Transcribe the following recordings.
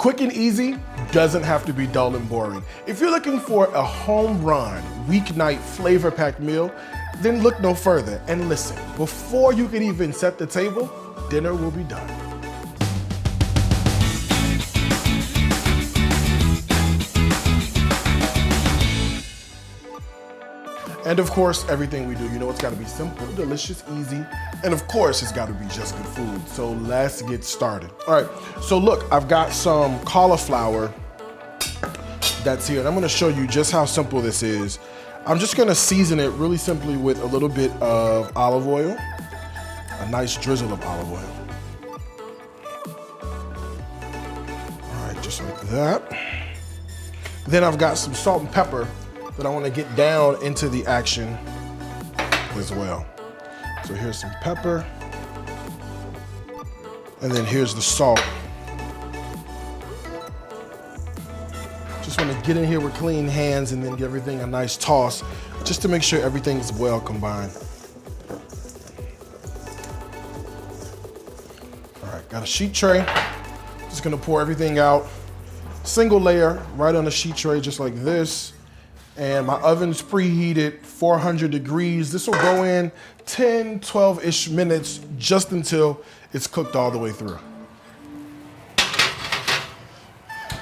Quick and easy doesn't have to be dull and boring. If you're looking for a home run, weeknight flavor-packed meal, then look no further. And listen, before you can even set the table, dinner will be done. And of course, everything we do, you know, it's gotta be simple, delicious, easy, and of course, it's gotta be just good food. So let's get started. All right, so look, I've got some cauliflower that's here, and I'm gonna show you just how simple this is. I'm just gonna season it really simply with a little bit of olive oil, a nice drizzle of olive oil. All right, just like that. Then I've got some salt and pepper that I want to get down into the action as well. So here's some pepper, and then here's the salt. Just want to get in here with clean hands and then give everything a nice toss, just to make sure everything's well combined. All right, got a sheet tray. Just gonna pour everything out, single layer right on the sheet tray, just like this. And my oven's preheated 400 degrees. This will go in 10, 12-ish minutes just until it's cooked all the way through.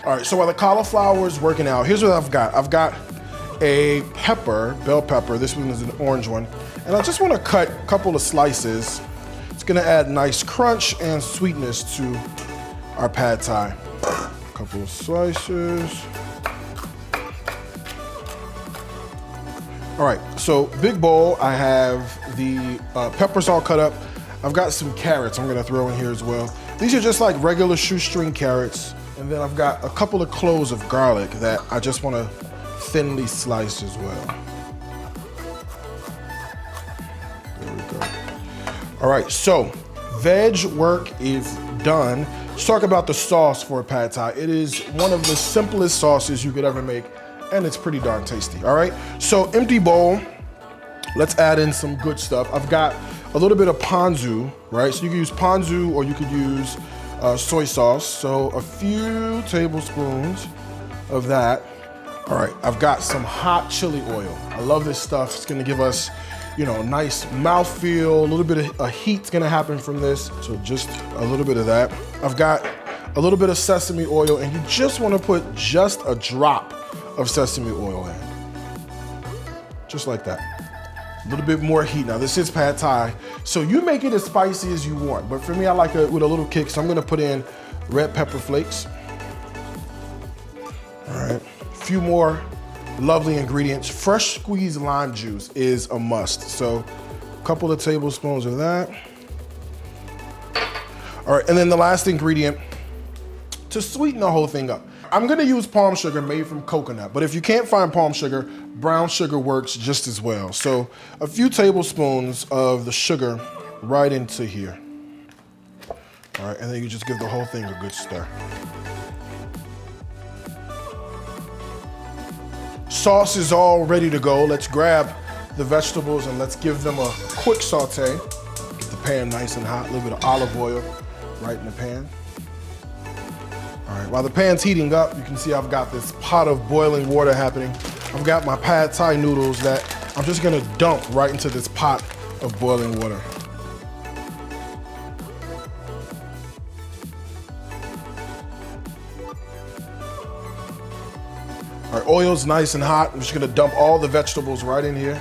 All right, so while the cauliflower is working out, here's what I've got. I've got a pepper, bell pepper. This one is an orange one. And I just want to cut a couple of slices. It's gonna add nice crunch and sweetness to our pad thai. A couple of slices. All right, so big bowl, I have the peppers all cut up. I've got some carrots I'm gonna throw in here as well. These are just like regular shoestring carrots. And then I've got a couple of cloves of garlic that I just wanna thinly slice as well. There we go. All right, so veg work is done. Let's talk about the sauce for a pad thai. It is one of the simplest sauces you could ever make, and it's pretty darn tasty, all right? So empty bowl, let's add in some good stuff. I've got a little bit of ponzu, right? So you can use ponzu or you could use soy sauce. So a few tablespoons of that. All right, I've got some hot chili oil. I love this stuff. It's gonna give us, you know, nice mouthfeel, a little bit of heat's gonna happen from this. So just a little bit of that. I've got a little bit of sesame oil, and you just wanna put just a drop of sesame oil in. Just like that. A little bit more heat. Now this is pad thai, so you make it as spicy as you want, but for me, I like it with a little kick, so I'm gonna put in red pepper flakes. All right, a few more lovely ingredients. Fresh squeezed lime juice is a must, so a couple of tablespoons of that. All right, and then the last ingredient to sweeten the whole thing up. I'm gonna use palm sugar made from coconut, but if you can't find palm sugar, brown sugar works just as well. So a few tablespoons of the sugar right into here. All right, and then you just give the whole thing a good stir. Sauce is all ready to go. Let's grab the vegetables and let's give them a quick saute. Get the pan nice and hot, a little bit of olive oil right in the pan. All right, while the pan's heating up, you can see I've got this pot of boiling water happening. I've got my pad thai noodles that I'm just gonna dump right into this pot of boiling water. Our oil's nice and hot. I'm just gonna dump all the vegetables right in here.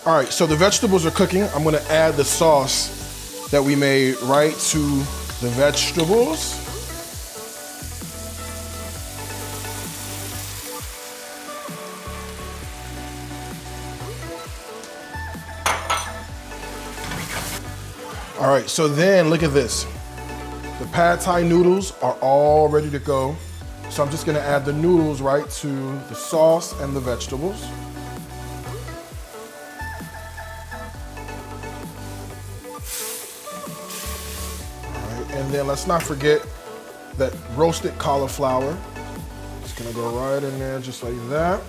All right, so the vegetables are cooking. I'm gonna add the sauce that we made right to the vegetables. All right, so then look at this. The pad thai noodles are all ready to go. So I'm just gonna add the noodles right to the sauce and the vegetables. And then let's not forget that roasted cauliflower. It's gonna go right in there just like that.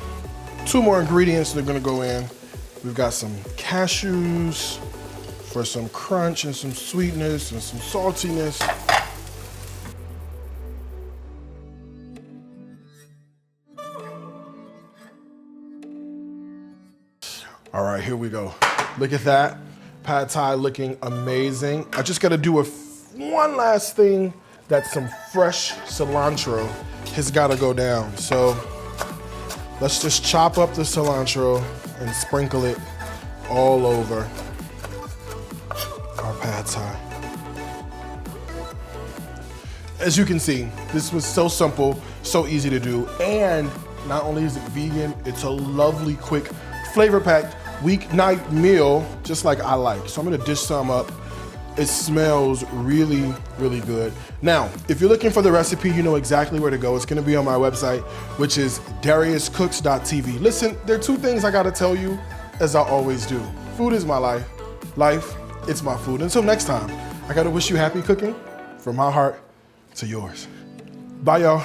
Two more ingredients that are gonna go in. We've got some cashews for some crunch and some sweetness and some saltiness. All right, here we go. Look at that. Pad Thai looking amazing. I just gotta do one last thing. That's some fresh cilantro has gotta go down. So let's just chop up the cilantro and sprinkle it all over our Pad Thai. As you can see, this was so simple, so easy to do. And not only is it vegan, it's a lovely, quick, flavor-packed weeknight meal, just like I like. So I'm gonna dish some up. It smells really, really good. Now, if you're looking for the recipe, you know exactly where to go. It's gonna be on my website, which is dariuscooks.tv. Listen, there are two things I gotta tell you, as I always do. Food is my life. Life, it's my food. Until next time, I gotta wish you happy cooking from my heart to yours. Bye, y'all.